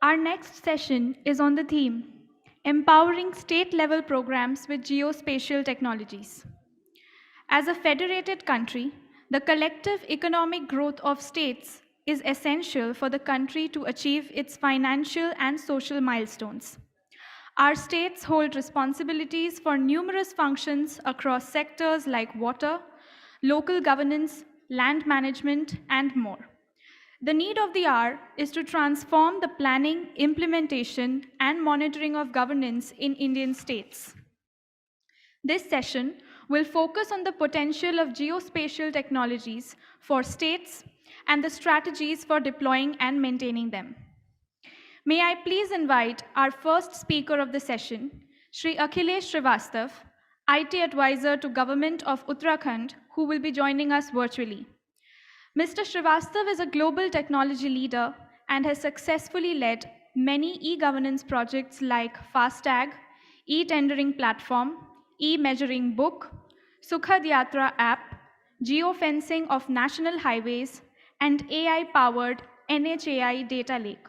Our next session is on the theme Empowering State-Level Programs with Geospatial Technologies. As a federated country, the collective economic growth of states is essential for the country to achieve its financial and social milestones. Our states hold responsibilities for numerous functions across sectors like water, local governance, land management, and more. The need of the hour is to transform the planning, implementation, and monitoring of governance in Indian states. This session will focus on the potential of geospatial technologies for states and the strategies for deploying and maintaining them. May I please invite our first speaker of the session, Shri Akhilesh Srivastava, IT Advisor to Government of Uttarakhand, who will be joining us virtually. Mr. Srivastava is a global technology leader and has successfully led many e-governance projects like FASTag, e-tendering platform, e-measuring book, Sukhad Yatra app, geofencing of national highways, and AI-powered NHAI data lake.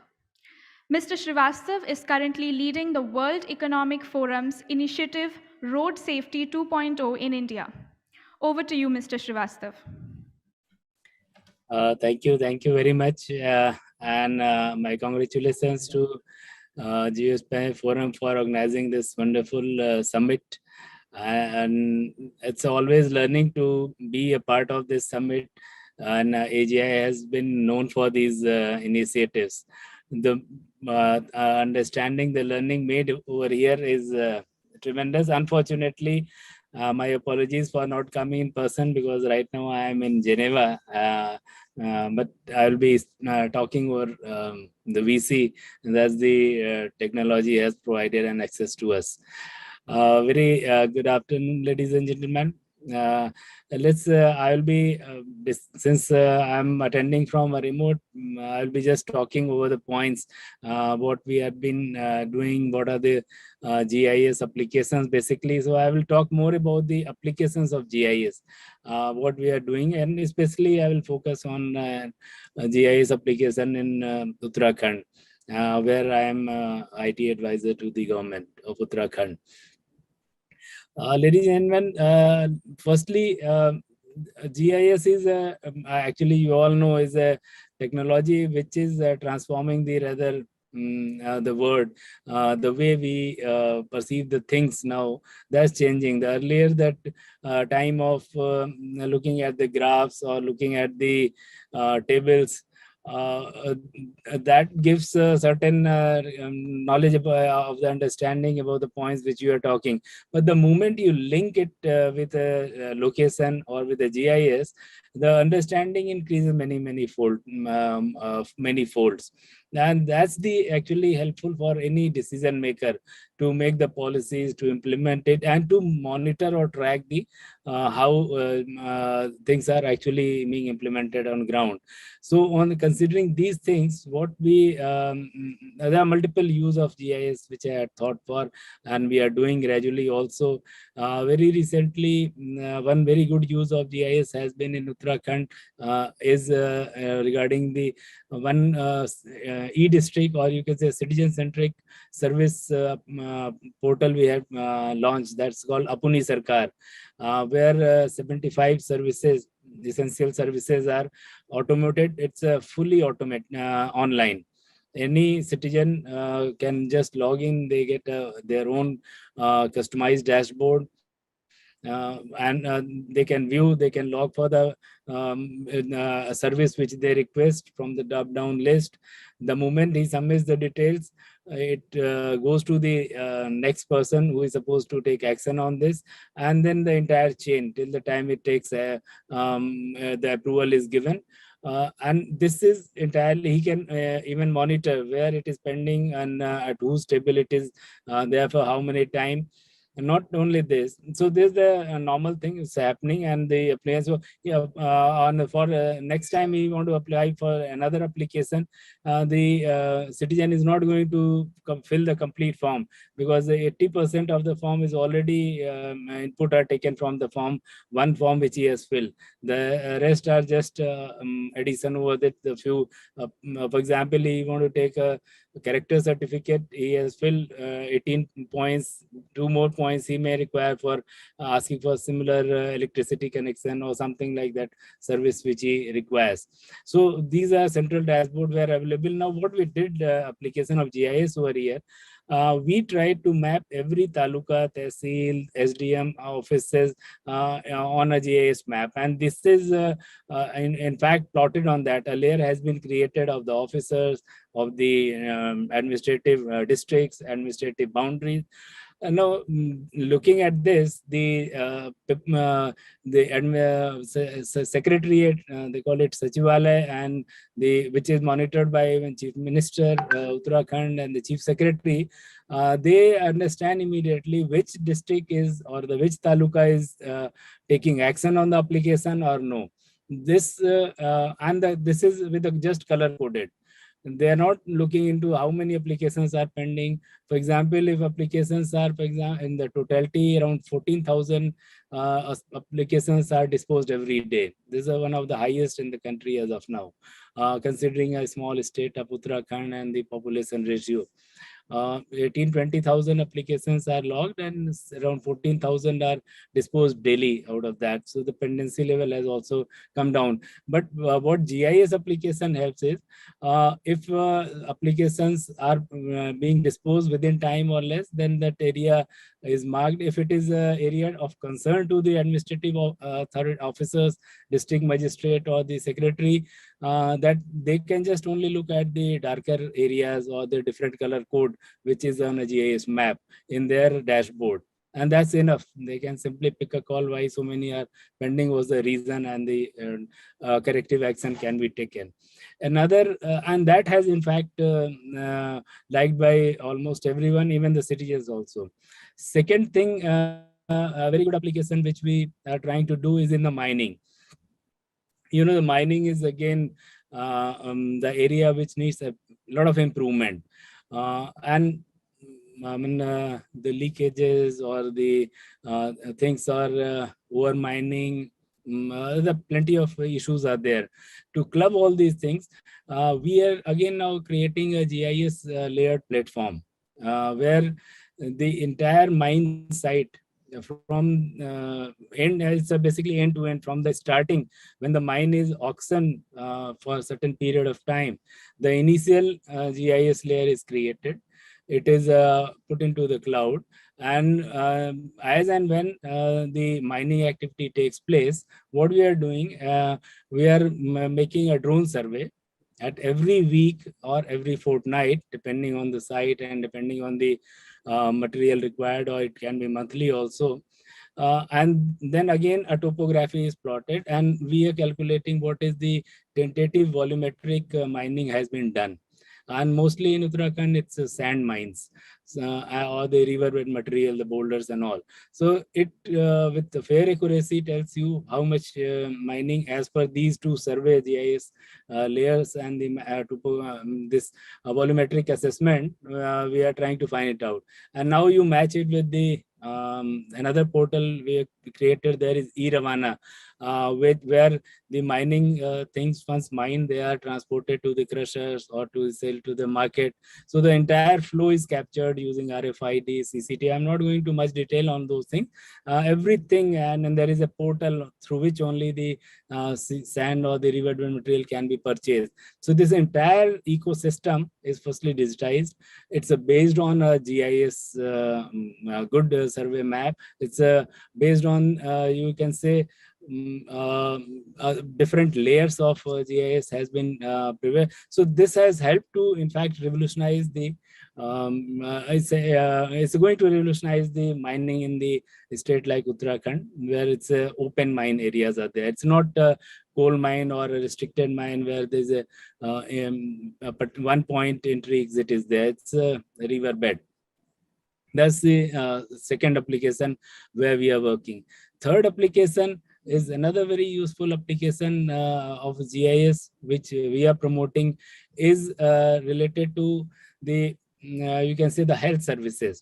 Mr. Srivastava is currently leading the World Economic Forum's initiative Road Safety 2.0 in India. Over to you, Mr. Srivastava. Thank you very much, and my congratulations to Geospatial Forum for organizing this wonderful summit. And it's always learning to be a part of this summit, and AGI has been known for these initiatives. The understanding, the learning made over here is tremendous. Unfortunately, my apologies for not coming in person because right now I am in Geneva, but I will be talking over the VC, and that's the technology has provided and access to us. Very good afternoon, ladies and gentlemen. I will be, since I'm attending from a remote, I'll be just talking over the points, what we have been doing, what are the GIS applications basically. So I will talk more about the applications of GIS, what we are doing, and especially I will focus on GIS application in Uttarakhand, where I am IT advisor to the government of Uttarakhand. Ladies and gentlemen, firstly, GIS is actually, you all know, is a technology which is transforming the the world, the way we perceive the things now. That's changing. The earlier that time of looking at the graphs or looking at the tables, that gives a certain knowledge of the understanding about the points which you are talking. But the moment you link it with a location or with a GIS, the understanding increases many folds. And that's the actually helpful for any decision maker to make the policies, to implement it, and to monitor or track the how things are actually being implemented on ground. So on considering these things, what we there are multiple use of GIS which I had thought for, and we are doing gradually also. Very recently, one very good use of GIS has been in Uttarakhand, is regarding the one e-district, or you can say citizen-centric service portal we have launched. That's called Apuni Sarkar, where 75 services, essential services, are automated. It's fully automated online. Any citizen can just log in. They get their own customized dashboard, and they can view, they can log for the service which they request from the drop-down list. The moment he submits the details, it goes to the next person who is supposed to take action on this, and then the entire chain till the time it takes the approval is given. And this is entirely, he can even monitor where it is pending and at whose table it is, therefore how many time. And not only this, so there's the normal thing is happening, and the application. So yeah, for next time we want to apply for another application, the citizen is not going to fill the complete form, because 80% of the form is already input are taken from the one form which he has filled. The rest are just addition over that. The few, for example, you want to take character certificate, he has filled 18 points, 2 more points he may require for asking for similar electricity connection or something like that service which he requires. So these are central dashboard were available. Now what we did, application of GIS over here, we tried to map every taluka, tehsil, SDM offices on a GIS map, and this is in fact plotted on that. A layer has been created of the officers, of the administrative districts, administrative boundaries. Now, looking at this, the secretariat, they call it Sachivalaya, and which is monitored by even Chief Minister Uttarakhand and the Chief Secretary, they understand immediately which district is, or the which taluka is taking action on the application or no. This this is with a just color coded. They are not looking into how many applications are pending. For example, if applications are, for example, in the totality around 14,000 applications are disposed every day. This is one of the highest in the country as of now, considering a small state of Uttarakhand and the population ratio. 18-20,000 applications are logged, and around 14,000 are disposed daily out of that. So the pendency level has also come down. But what GIS application helps is, if applications are being disposed within time or less, then that area is marked. If it is an area of concern to the administrative officers, district magistrate, or the secretary, that they can just only look at the darker areas or the different color code which is on a GIS map in their dashboard, and that's enough. They can simply pick a call why so many are pending was the reason, and the corrective action can be taken. Another and that has in fact liked by almost everyone, even the citizens also. Second thing, a very good application which we are trying to do is in the mining. The mining is again the area which needs a lot of improvement, and I mean, the leakages or the things are over mining. The plenty of issues are there. To club all these things, we are again now creating a GIS layered platform where the entire mine site from end, it's basically end to end, from the starting when the mine is auctioned for a certain period of time. The initial GIS layer is created. It is put into the cloud, and as and when the mining activity takes place, what we are doing, we are making a drone survey at every week or every fortnight, depending on the site and depending on the material required, or it can be monthly also. And then again a topography is plotted, and we are calculating what is the tentative volumetric mining has been done. And mostly in Uttarakhand, it's sand mines, or the riverbed material, the boulders and all. So it, with the fair accuracy, tells you how much mining as per these two survey GIS layers and the this volumetric assessment. We are trying to find it out, and now you match it with the another portal we created. There is e-Ravana, where the mining things once mined, they are transported to the crushers or to sell to the market. So the entire flow is captured using RFID, CCT. I'm not going to much detail on those things. Everything, and then there is a portal through which only the sand or the riverbed material can be purchased. So this entire ecosystem is firstly digitized. It's based on a GIS good survey map. It's based on, you can say, different layers of GIS has been prepared. So this has helped to, in fact, revolutionize the it's going to revolutionize the mining in the state like Uttarakhand, where it's open mine areas are there. It's not a coal mine or a restricted mine where there's but one point entry exit is there. It's a riverbed. That's the second application where we are working. Third application is another very useful application of GIS, which we are promoting, is related to the, you can say, the health services.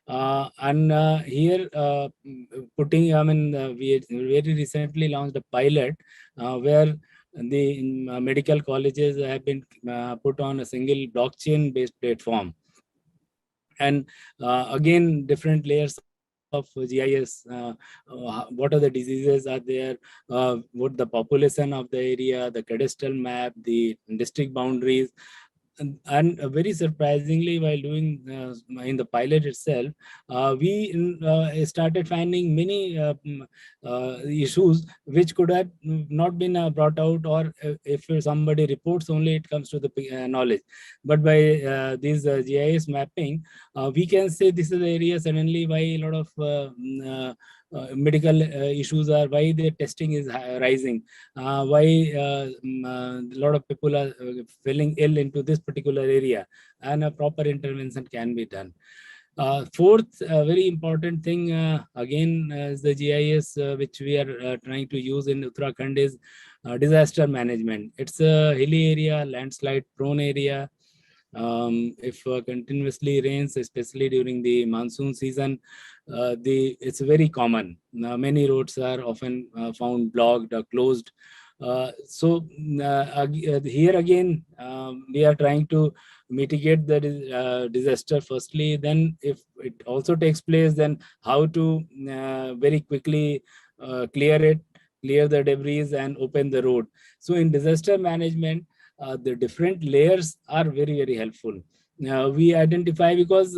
And here, we very recently launched a pilot where the medical colleges have been put on a single blockchain-based platform. And again, different layers of GIS, what are the diseases are there, what the population of the area, the cadastral map, the district boundaries. And very surprisingly, while doing in the pilot itself, we started finding many issues which could have not been brought out, or if somebody reports only, it comes to the knowledge. But by this GIS mapping, we can say this is the area suddenly why a lot of medical issues are, why the testing is rising, why a lot of people are feeling ill into this particular area, and a proper intervention can be done. Fourth, very important thing, again, is the GIS, which we are trying to use in Uttarakhand, is disaster management. It's a hilly area, landslide prone area. If continuously rains, especially during the monsoon season, it's very common. Many roads are often found blocked or closed. Here again, we are trying to mitigate the disaster firstly. Then if it also takes place, then how to very quickly clear the debris and open the road. So in disaster management, the different layers are very, very helpful. We identify, because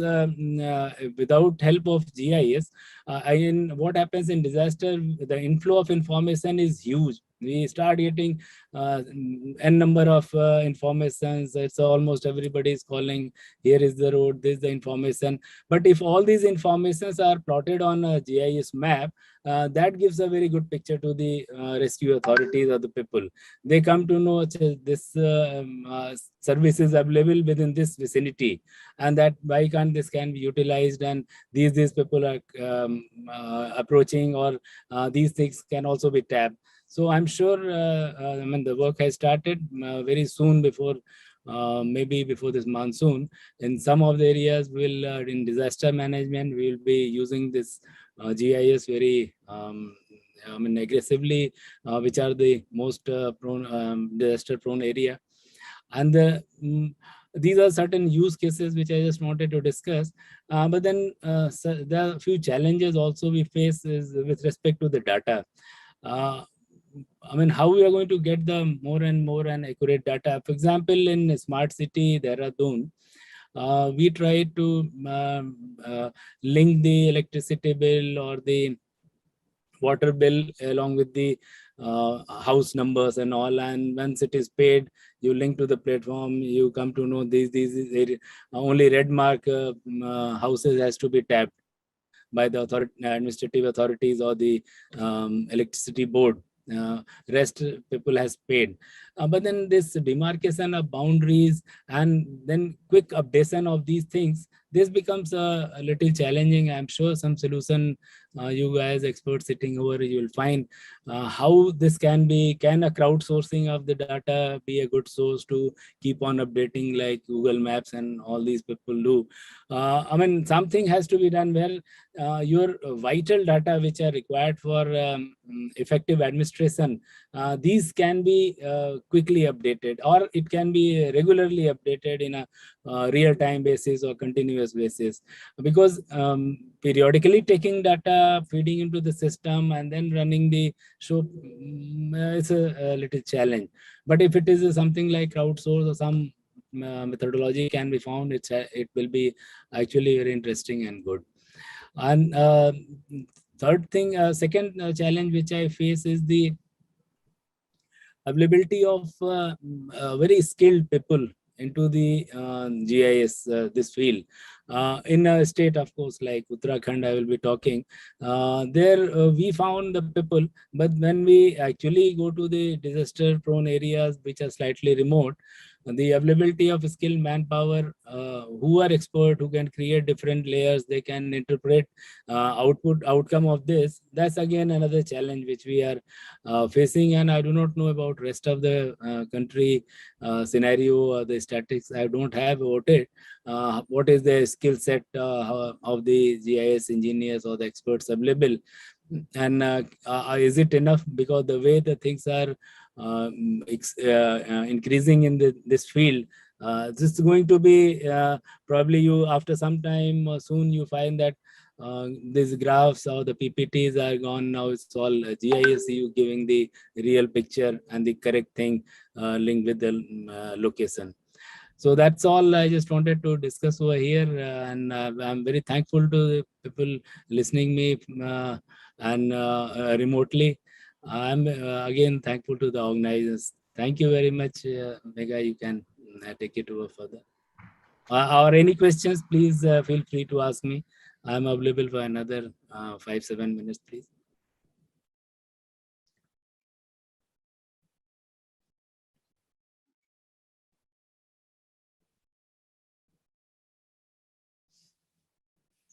without help of GIS, what happens in disaster, the inflow of information is huge. We start getting n number of informations. It's almost everybody is calling, here is the road, this is the information. But if all these informations are plotted on a GIS map, that gives a very good picture to the rescue authorities or the people. They come to know this service is available within this vicinity, and that why can't this can be utilized, and these people are approaching, or these things can also be tapped. So I'm sure, I mean, the work has started very soon, before maybe before this monsoon. In some of the areas, in disaster management, we'll be using this GIS very aggressively, which are the most prone disaster prone area. And these are certain use cases which I just wanted to discuss. But then so there are a few challenges also we face is with respect to the data. How we are going to get the more and more and accurate data? For example, in smart city Dehradun, we try to link the electricity bill or the water bill along with the house numbers and all, and once it is paid, you link to the platform, you come to know these only red mark houses has to be tapped by the administrative authorities or the electricity board. Rest people has paid. But then this demarcation of boundaries and then quick updation of these things, this becomes a little challenging. I'm sure some solution, you guys experts sitting over, you will find how this can a crowdsourcing of the data be a good source to keep on updating, like Google Maps and all these people do. Something has to be done where your vital data which are required for effective administration, these can be quickly updated, or it can be regularly updated in a real-time basis or continuous basis. Because periodically taking data, feeding into the system, and then running the show, it's a little challenge. But if it is something like crowdsource or some methodology can be found, it will be actually very interesting and good. And second challenge which I face is the availability of very skilled people into the GIS, this field. In a state, of course, like Uttarakhand, I will be talking. There we found the people, but when we actually go to the disaster-prone areas which are slightly remote, the availability of skilled manpower who are expert, who can create different layers, they can interpret outcome of this. That's again another challenge which we are facing. And I do not know about rest of the country scenario or the statistics. I don't have about it. What is the skill set of the GIS engineers or the experts available? And is it enough? Because the way the things are increasing in this field. This is going to be probably you after some time soon you find that these graphs or the PPTs are gone. Now it's all GIS, you giving the real picture and the correct thing linked with the location. So that's all I just wanted to discuss over here, and I'm very thankful to the people listening me and remotely. I'm again thankful to the organizers. Thank you very much, Mega. You can take it over further. Or any questions, please feel free to ask me. I'm available for another 5-7 minutes, please.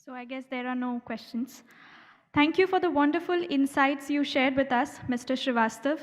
So I guess there are no questions. Thank you for the wonderful insights you shared with us, Mr. Srivastav.